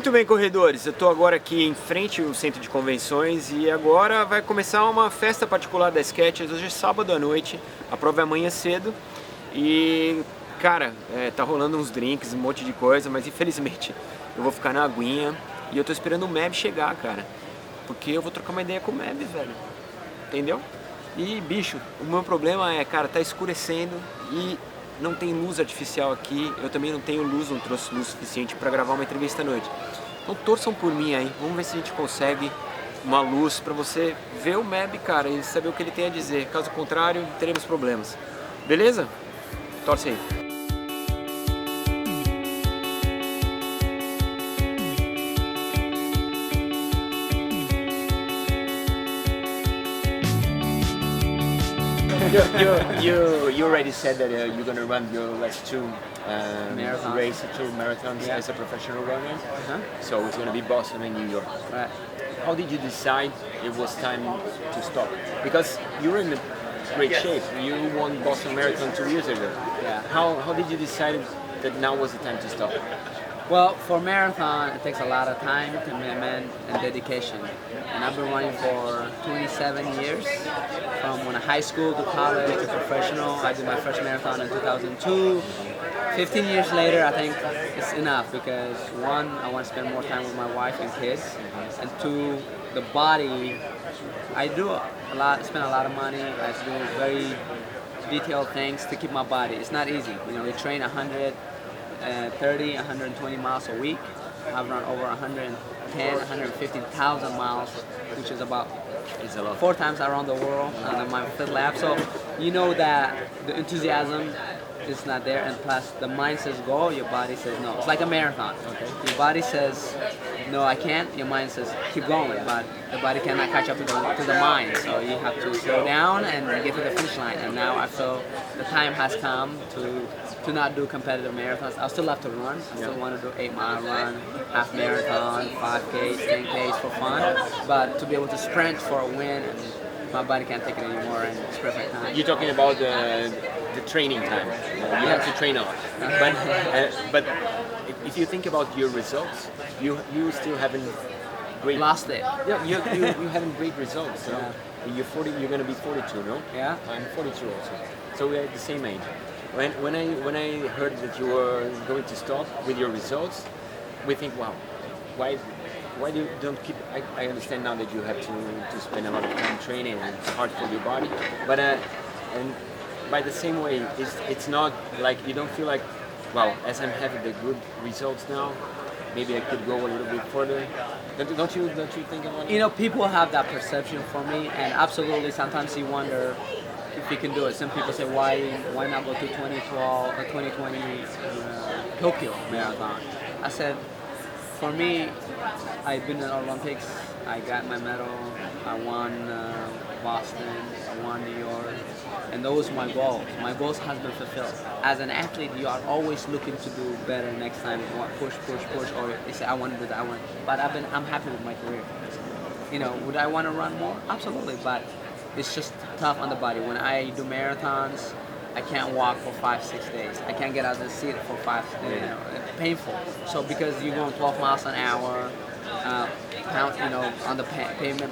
Muito bem, corredores, eu estou agora aqui em frente ao centro de convenções e agora vai começar uma festa particular da Skechers. Hoje é sábado à noite, a prova é amanhã cedo e, cara, tá rolando uns drinks, um monte de coisa, mas infelizmente eu vou ficar na aguinha e eu tô esperando o Meb chegar, cara, porque eu vou trocar uma ideia com o Meb, velho, entendeu? E, bicho, o meu problema é, cara, tá escurecendo e não tem luz artificial aqui, eu também não tenho luz, não trouxe luz suficiente para gravar uma entrevista à noite. Então torçam por mim aí, vamos ver se a gente consegue uma luz para você ver o Meb, cara, e saber o que ele tem a dizer. Caso contrário, teremos problemas. Beleza? Torce aí. You already said that you're going to run your last two marathons as a professional runner. So it's going to be Boston and New York. Right. How did you decide it was time to stop? Because you were in great shape. You won Boston Marathon 2 years ago. Yeah. How did you decide that now was the time to stop? Well, for marathon, it takes a lot of time, commitment, and dedication. And I've been running for 27 years, from when high school to college to professional. I did my first marathon in 2002. 15 years later, I think it's enough because one, I want to spend more time with my wife and kids, and two, the body. I spend a lot of money. I do very detailed things to keep my body. It's not easy. You know, we train 130, 120 miles a week. I've run over 110, 115,000 miles, which is about 4 times around the world on my fifth lap. So you know that the enthusiasm is not there, and plus the mind says go, your body says no. It's like a marathon. Okay. Your body says no, I can't. Your mind says keep going, but the body cannot catch up to the mind. So you have to slow down and get to the finish line. And now I feel the time has come to not do competitive marathons. I still have to run. I still want to do 8-mile run, half marathon, 5Ks, 10Ks for fun. But to be able to sprint for a win, and my body can't take it anymore, and it's perfect time. You're talking about the training time. You have to train a lot. But if you think about your results, you still haven't great. Lost it. Yeah, you having great results. So you're 40. You're going to be 42, no? Yeah. I'm 42 also. So we're at the same age. When I heard that you were going to stop with your results, we think, wow, why don't keep? I understand now that you have to spend a lot of time training and it's hard for your body, but and by the same way, it's not like you don't feel like, wow, as I'm having the good results now, maybe I could go a little bit further. Don't you think about it? You know, people have that perception for me, and absolutely sometimes you wonder if you can do it. Some people say, why not go to 2012 or 2020 Tokyo Marathon? I said, for me, I've been in the Olympics. I got my medal. I won Boston. I won New York. And those are my goals. My goals has been fulfilled. As an athlete, you are always looking to do better next time. You want push, or you say, I want to do that. But I'm happy with my career. You know, would I want to run more? Absolutely, but it's just tough on the body. When I do marathons, I can't walk for 5-6 days. I can't get out of the seat for 5 days. You know, it's painful. So because you're going 12 miles an hour, on the pavement.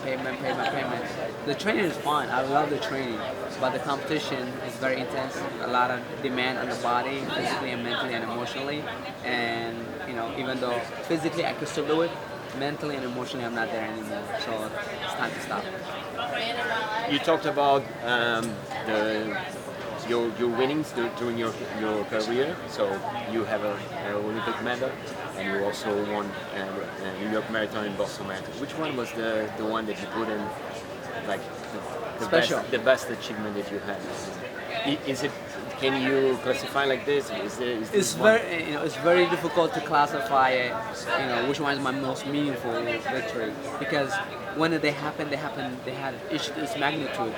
The training is fun. I love the training, but the competition is very intense. A lot of demand on the body, physically and mentally and emotionally. And even though physically I could still do it, mentally and emotionally I'm not there anymore. So it's time to stop. You talked about your winnings during your career. So you have an Olympic medal, and you also won New York Marathon and Boston Marathon. Which one was the one that you put in, like the best achievement that you had? Is it? Can you classify like this? It's very difficult to classify it. Which one is my most meaningful victory, because when they happened, they had each its magnitude.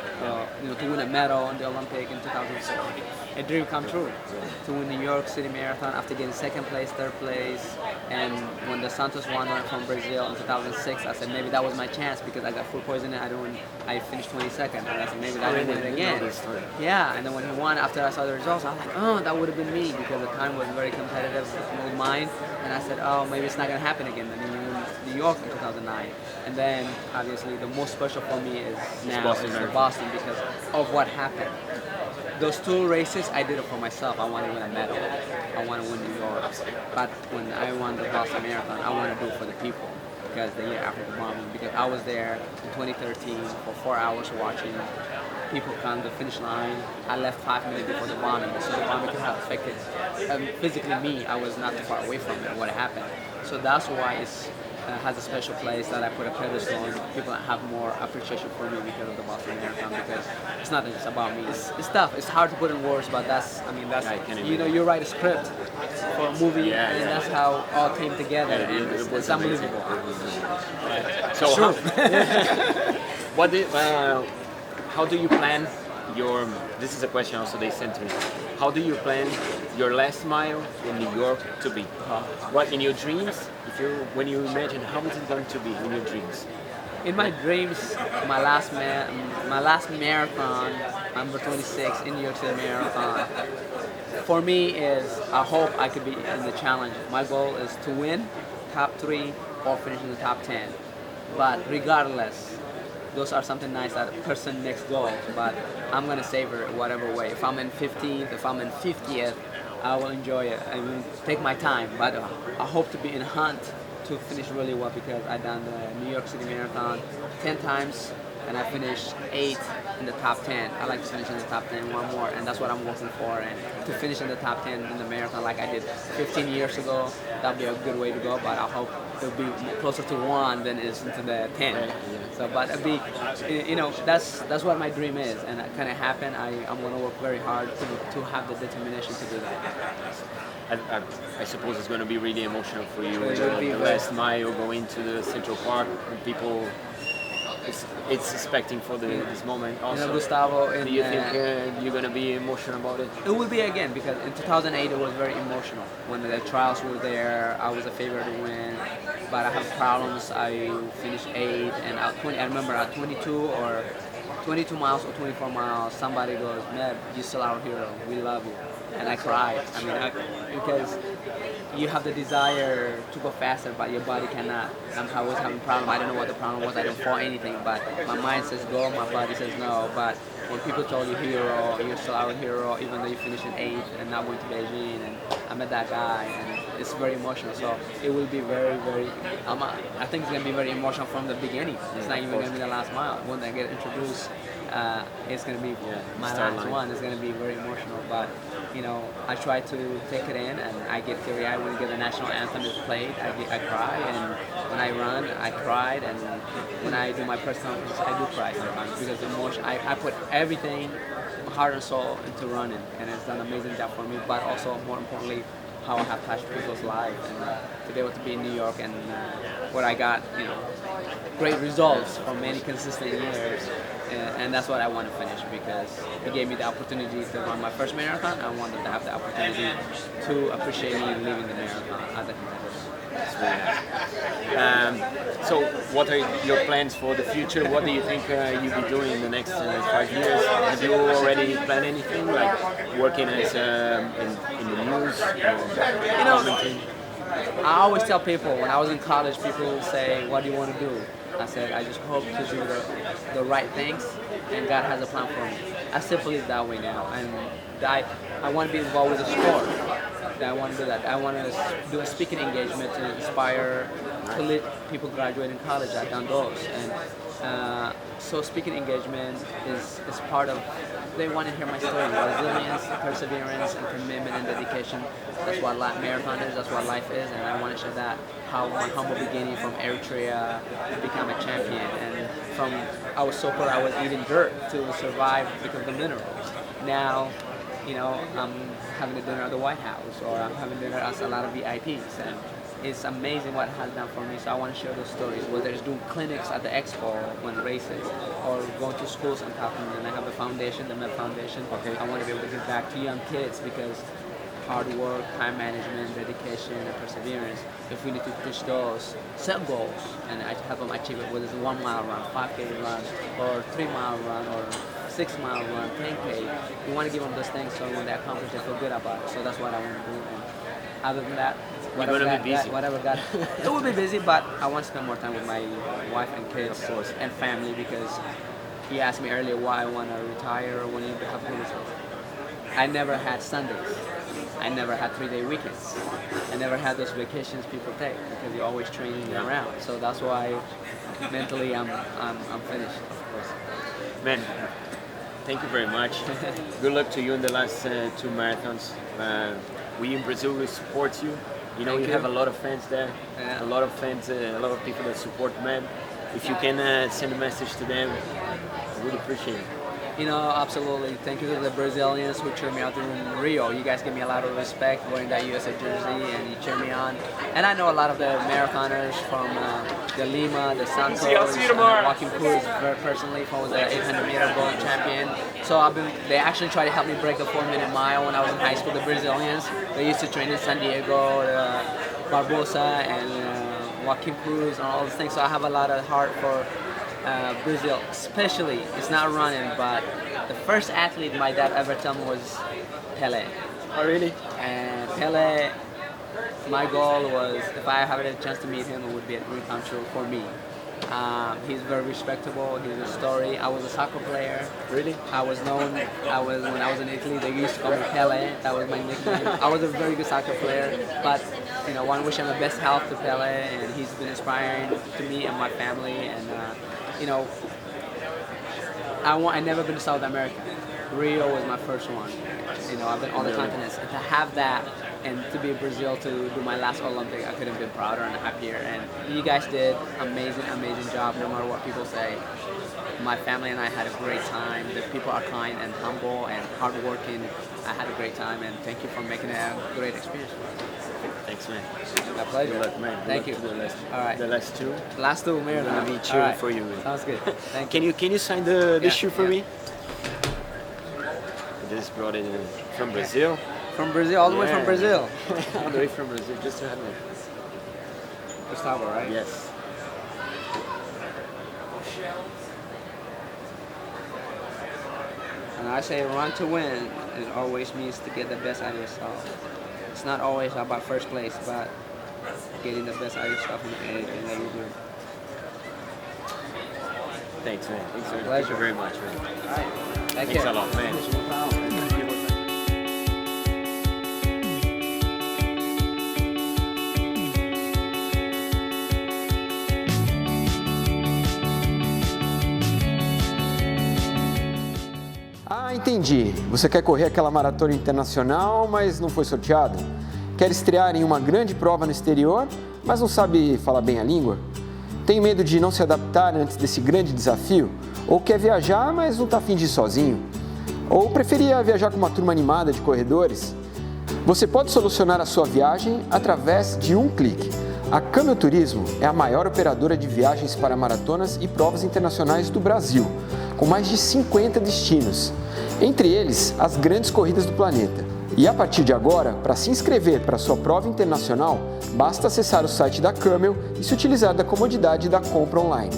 To win a medal in the Olympic in 2004, a dream come true. To win the New York City Marathon after getting second place, third place, and when the Santos won from Brazil in 2006, I said maybe that was my chance because I got food poisoning. I finished 22nd, and I said maybe I didn't win it again. Yeah, and then when he won, after I saw the the results, I was like, oh, that would have been me, because the time was very competitive with mine. And I said, oh, maybe it's not going to happen again. And then in New York in 2009. And then, obviously, the most special for me is now is the Boston, because of what happened. Those two races, I did it for myself. I wanted to win a medal. I want to win New York. But when I won the Boston Marathon, I want to do it for the people. Because the year after the bombing, because I was there in 2013 for 4 hours watching people come to the finish line. I left 5 minutes before the bombing, so the bombing could have affected physically me. I was not too far away from it, what happened. So that's why it's has a special place that I put a pedestal on. People have more appreciation for me because of the Boston Marathon, because it's not just about me. It's tough. It's hard to put in words, but that's you know, you write a script for a movie, and that's how all came together, and it's unbelievable. So how do you plan your? This is a question also they sent to me. How do you plan your last mile in New York to be? What in your dreams? When you imagine how is it going to be in your dreams? In my dreams, my last marathon, number 26 in New York City Marathon, for me is I hope I could be in the challenge. My goal is to win top 3 or finish in the top 10. But regardless, those are something nice that a person next goal. But I'm gonna savor it whatever way. If I'm in 15th, if I'm in 50th, I will enjoy it. I will take my time. But I hope to be in hunt to finish really well, because I've done the New York City Marathon 10 times and I finished 8th in the top 10. I like to finish in the top 10 one more, and that's what I'm working for. And to finish in the top 10 in the marathon like I did 15 years ago, that'll be a good way to go. But I hope it'll be closer to 1 than it is into the 10. So, but it'll be, you know, that's what my dream is, and it kind of happened. I'm gonna work very hard to have the determination to do that. I suppose it's going to be really emotional for you. The last mile going to the Central Park, and people it's expecting for this moment also. You know, Gustavo, do you think you're going to be emotional about it? It will be again, because in 2008 it was very emotional. When the trials were there, I was a favorite to win, but I have problems. I finished 8th, and I remember at 22 miles or 24 miles, somebody goes, Meb, you're still our hero. We love you. And I cried. I mean, because you have the desire to go faster, but your body cannot. I was having a problem. I didn't know what the problem was. I didn't fall anything, but my mind says go, my body says no. But when people told you hero, you're still our hero, even though you finished in 8th and not went to Beijing, and I met that guy, and it's very emotional. So it will be very, very. I think it's gonna be very emotional from the beginning. It's not even gonna be the last mile. When I get introduced, it's gonna be my last one. It's gonna be very emotional, but. You know, I try to take it in, and I get teary-eyed when the national anthem is played. I cry, and when I run, I cried, and when I do my press conference, I do cry sometimes, because the emotion. I put everything, heart and soul, into running, and it's done an amazing job for me. But also, more importantly, how I have touched people's lives, and to be able to be in New York, and where I got, you know, great results for many consistent years. And that's what I want to finish, because it gave me the opportunity to run my first marathon. I wanted to have the opportunity to appreciate me leaving the marathon as a competitor. So what are your plans for the future? What do you think you'll be doing in the next 5 years? Have you already planned anything, like working as in the news? You know, I always tell people, when I was in college, people say, what do you want to do? I said, I just hope to do the right things, and God has a plan for me. I still believe that way now, and I want to be involved with the sport. I want to do that. I want to do a speaking engagement to inspire, to let people graduate in college. I've done those, and so speaking engagement is part of. They want to hear my story: resilience, perseverance, and commitment and dedication. That's what marathon is. That's what life is, and I want to share that. How my humble beginning from Eritrea to become a champion, and from I was so poor I was eating dirt to survive because of the minerals. Now, you know, I'm having a dinner at the White House, or I'm having dinner at a lot of VIPs, and it's amazing what it has done for me. So I want to share those stories, whether it's doing clinics at the expo when races, or going to schools and talking. And I have a foundation, the Meb Foundation. Okay. I want to be able to give back to young kids, because hard work, time management, dedication, and perseverance. If we need to push those, set goals, and I help them achieve it, whether it's a 1 mile run, 5K run, or 3 mile run, or 6-mile run, 10K. You want to give them those things so when they accomplish, they feel good about it. So that's what I want to do. And other than that, You're gonna be busy. It will be busy, but I want to spend more time with my wife and kids and family, because he asked me earlier why I want to retire or when you have kids. I never had Sundays. I never had 3-day weekends. I never had those vacations people take, because you're always training around. So that's why mentally I'm finished, of course. Man, thank you very much. Good luck to you in the last 2 marathons. We in Brazil will support you. You know, you have a lot of fans there, a lot of fans, a lot of people that support Meb. If you can send a message to them, I would appreciate it. You know, absolutely. Thank you to the Brazilians who cheered me out in Rio. You guys give me a lot of respect wearing that USA jersey, and you cheer me on. And I know a lot of the marathoners from the Lima, the Santos, Joaquin Cruz, personally, who was the 800-meter gold champion. So they actually tried to help me break the 4-minute mile when I was in high school. The Brazilians, they used to train in San Diego, Barbosa, and Joaquin Cruz, and all those things. So I have a lot of heart for Brazil, especially. It's not running, but the first athlete my dad ever told me was Pelé. Oh, really? And Pelé, my goal was, if I had a chance to meet him, it would be a dream come true for me. He's very respectable. He's a story. I was a soccer player. Really? I was known. When I was in Italy, they used to call me Pelé. That was my nickname. I was a very good soccer player, but you know, want to wish him the best health to Pelé, and he's been inspiring to me and my family. And you know, I never been to South America. Rio was my first one. You know, I've been all the continents, and to have that, and to be in Brazil to do my last Olympic, I couldn't have been prouder and happier. And you guys did amazing job, no matter what people say. My family and I had a great time. The people are kind and humble and hardworking. I had a great time, and thank you for making it a great experience for us. Thanks, man. My pleasure. Good luck, man. Thank you. All right. The last 2. Last 2 marathons. I'm gonna be cheering for you. Sounds good. Thank you. Can you sign the shoe for me? This brought it in from Brazil. From Brazil, all the way from Brazil. All the way from Brazil, just to have it. Gustavo, right? Yes. And I say run to win, it always means to get the best out of yourself. It's not always about first place, but getting the best out of yourself in anything that you do. Thanks, man. Thank you very much, man. All right. Thanks a lot, man. Ah, entendi. Você quer correr aquela maratona internacional, mas não foi sorteado? Quer estrear em uma grande prova no exterior, mas não sabe falar bem a língua? Tem medo de não se adaptar antes desse grande desafio? Ou quer viajar, mas não está afim de ir sozinho? Ou preferia viajar com uma turma animada de corredores? Você pode solucionar a sua viagem através de um clique. A Camel Turismo é a maior operadora de viagens para maratonas e provas internacionais do Brasil, com mais de 50 destinos, entre eles as grandes corridas do planeta. E a partir de agora, para se inscrever para sua prova internacional, basta acessar o site da Camel e se utilizar da comodidade da compra online.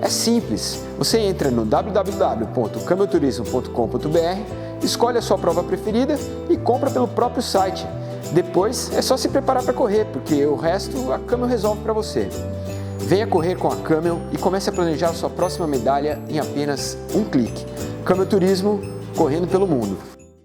É simples, você entra no www.camelturismo.com.br, escolhe a sua prova preferida e compra pelo próprio site. Depois é só se preparar para correr, porque o resto a Camel resolve para você. Venha correr com a Camel e comece a planejar sua próxima medalha em apenas um clique. Camel Turismo, correndo pelo mundo.